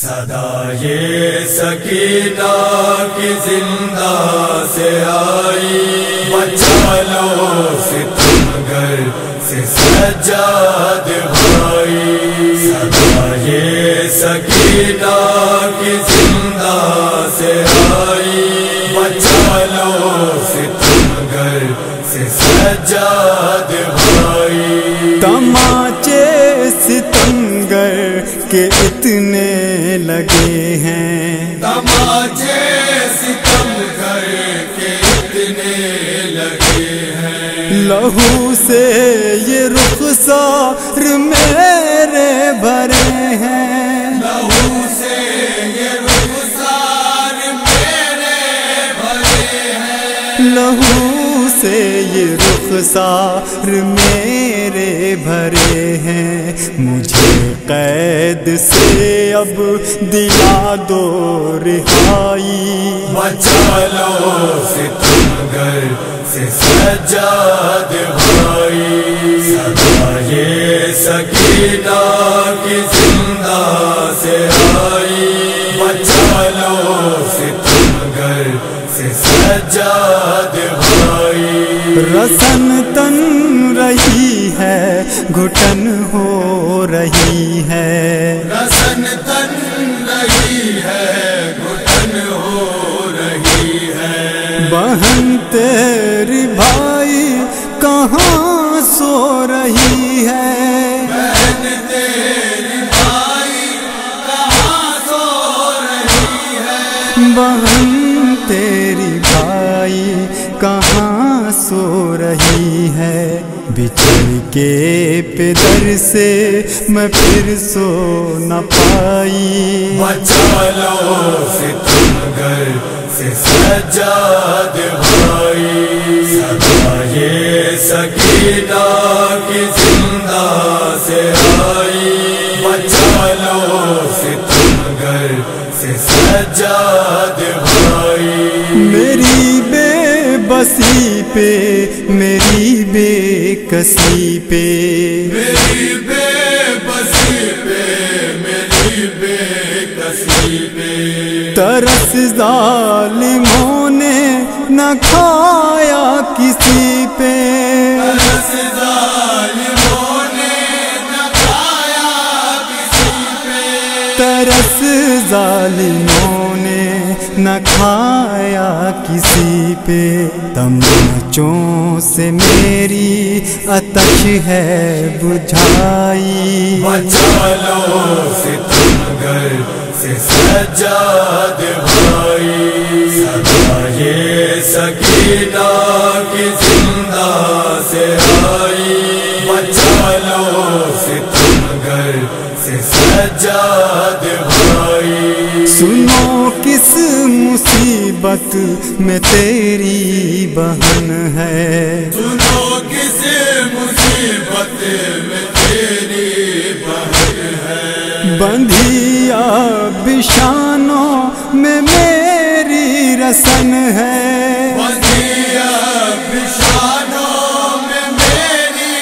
صدا یہ سکینہ کی زندہ سے آئی، بچا لو ستمگر سے سجاد بھائی۔ صدا یہ سکینہ کی زندہ سے آئی، بچا لو ستمگر سے سجاد بھائی۔ تماچے ستمگر کے اتنے لگے ہیں، تماچے ستمگر کے اتنے لگے ہیں، لہو سے یہ رخسار میرے بھرے ہیں، لہو سے یہ رخسار میرے بھرے ہیں، لہو سے یہ رخسار میرے بھرے ہیں۔ مجھے قید سے اب دلا دو رہائی، بچا لو ستمگر سے سجاد بھائی۔ صدا یہ سکینہ کی زندہ سے آئی، بچا لو ستمگر سے سجاد بھائی۔ رسن تن رہی ہے، گھٹن ہو رہی ہے، رسن تن رہی ہے، گھٹن ہو رہی ہے، بہن تیری بھائی کہاں سو رہی ہے، بہن تیری بھائی کہاں سو رہی ہے، بہن تیری بھائی کہاں سو رہی ہے۔ بچھڑ کے پدر سے میں پھر سو نہ پائی، بچا لو ستمگر سے سجاد بھائی۔ صدا یہ سکینہ کی زندہ سے آئی، بچا لو ستمگر سے سجاد بھائی۔ میری بے بسی پہ، میری بے کسی پہ، میری بے بسی پہ، میری بے کسی پہ، ترس ظالموں نے نہ کھایا کسی پہ، ترس ظالموں نے نہ کھایا کسی پہ، ترس ظالموں نے نہ کھایا کسی پہ۔ تماچوں سے میری آتش ہے بجھائی، بچا لو ستمگر سے سجاد بھائی۔ صدا یہ سکینہ کی زندہ سے آئی، بچا لو ستمگر سے سجاد بھائی۔ سنو کس مصیبت میں تیری بہن ہے، سنو کس مصیبت میں تیری بہن ہے، بندھی اب شانوں میں میری رسن ہے، بندھی اب شانوں میں میری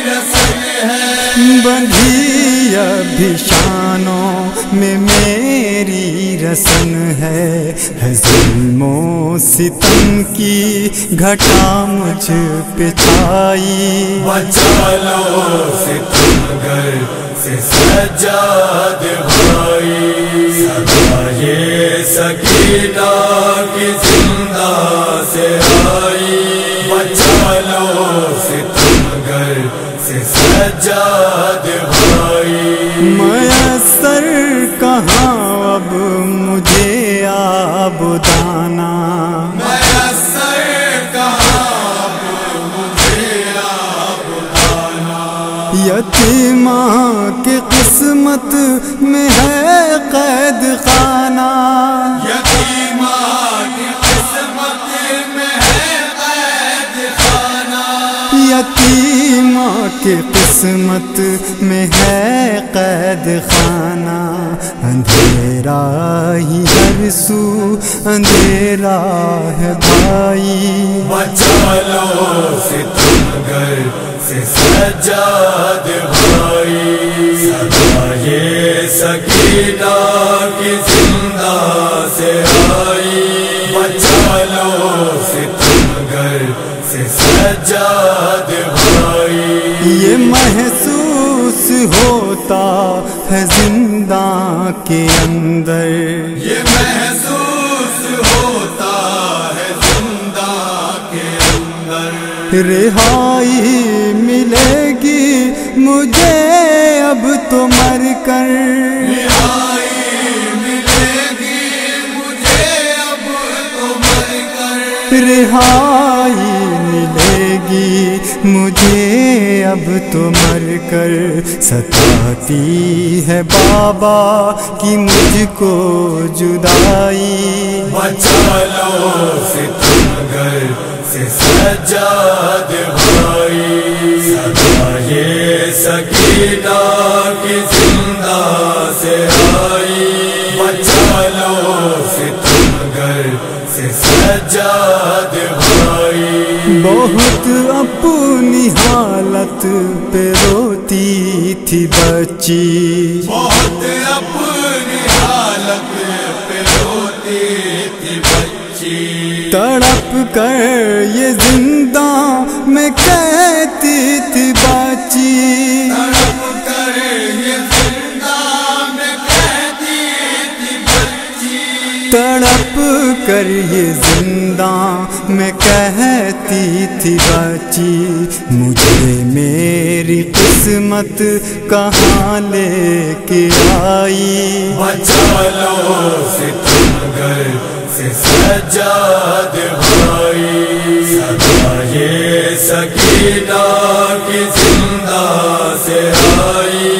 رسن ہے، بندھی اب شانوں میں میری رسن ہے۔ ظلم و ستم کی گھٹا مجھ پہ چھائی، بچا لو ستمگر سے سجاد بھائی۔ صدا یہ سکینہ کی زندہ سے آئی، بچا لو ستمگر سے سجاد بھائی۔ میسر کہاں اب مجھے آبدانا، میسر کہاں اب مجھے آبدانا، یتیماں کی قسمت میں ہے قید خانہ، یتیماں کی قسمت میں ہے قید خانہ، یتیماں کی قسمت میں ہے قید خانہ۔ اندھیرا ہی ہر سو اندھیرا ہے بھائی، بچا لو ستمگر سے سجاد بھائی، صدا یہ سکینہ کی زندہ سے آئی، بچا لو ستمگر سے سجاد بھائی۔ یہ محسوس ہوتا ہے زندہ کے اندر، یہ محسوس ہوتا ہے زندہ کے اندر، رہائی ملے گی مجھے اب تو مر کر، رہائی ملے گی مجھے اب تو مر کر، رہائی ملے گی مجھے اب تو مر کر، ستاتی ہے بابا کی مجھ کو جدائی، بچا لو ستمگر سے سجاد بھائی، صدا یہ سکینہ کی زندہ سے آئی، بچا لو ستمگر سے سجاد بھائی۔ بہت اپنی حالت پہ روتی تھی بچی، بہت اپنی حالت پہ روتی تھی بچی، تڑپ کر یہ زندہ میں کہتی تھی بچی، تڑپ کر یہ زندہ میں کہتی تھی بچی، تڑپ کر یہ زندہ میں کہتی تھی بچی، مجھے میری قسمت کہاں لے کے آئی، بچا لو ستمگر سے سجاد بھائی، صدا یہ سکینہ کی زندہ سے آئی،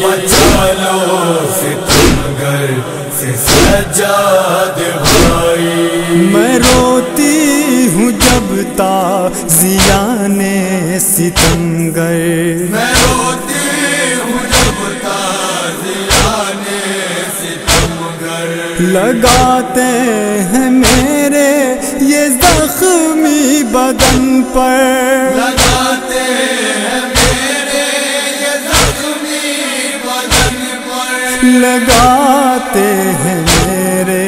بچا لو ستمگر سے سجاد بھائی۔ میں روتی ہوں جب تازیان ستمگر، میں روتی ہوں جب تازیان ستمگر، لگاتے ہیں میرے یہ زخمی بدن پر، لگاتے ہیں میرے یہ زخمی بدن پر، لگاتے ہیں میرے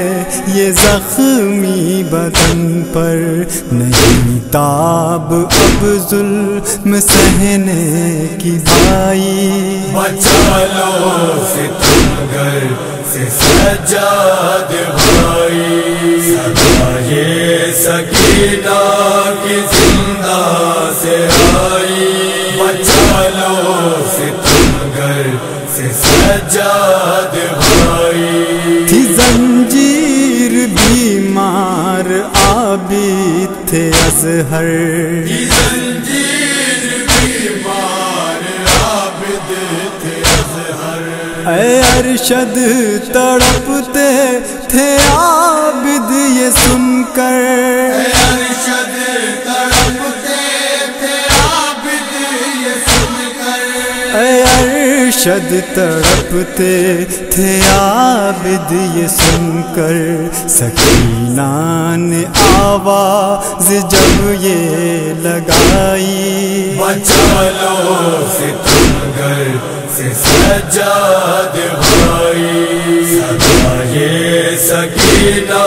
یہ زخمی بدن پر، نہیں تاب اب ظلم سہنے کی بھائی، بچا لو ستمگر سے سجاد بھائی، صدا یہ سکینہ کی زندہ سے آئی، بچا لو ستمگر سے سجاد بھائی۔ تھی زنجیر بیمار عابد تھے اظہر، زنجیر بیمار عابد تھے اظہر، اے ارشد تڑپتے تھے عابد یہ سن کر، اے ارشد تڑپتے تھے عابد یہ سن کر، اے ارشد تڑپتے تھے عابد یہ سن کر، سکینہ نے آواز جب یہ لگائی، بچا لو ستمگر سے سجاد بھائی، صدا یہ سکینہ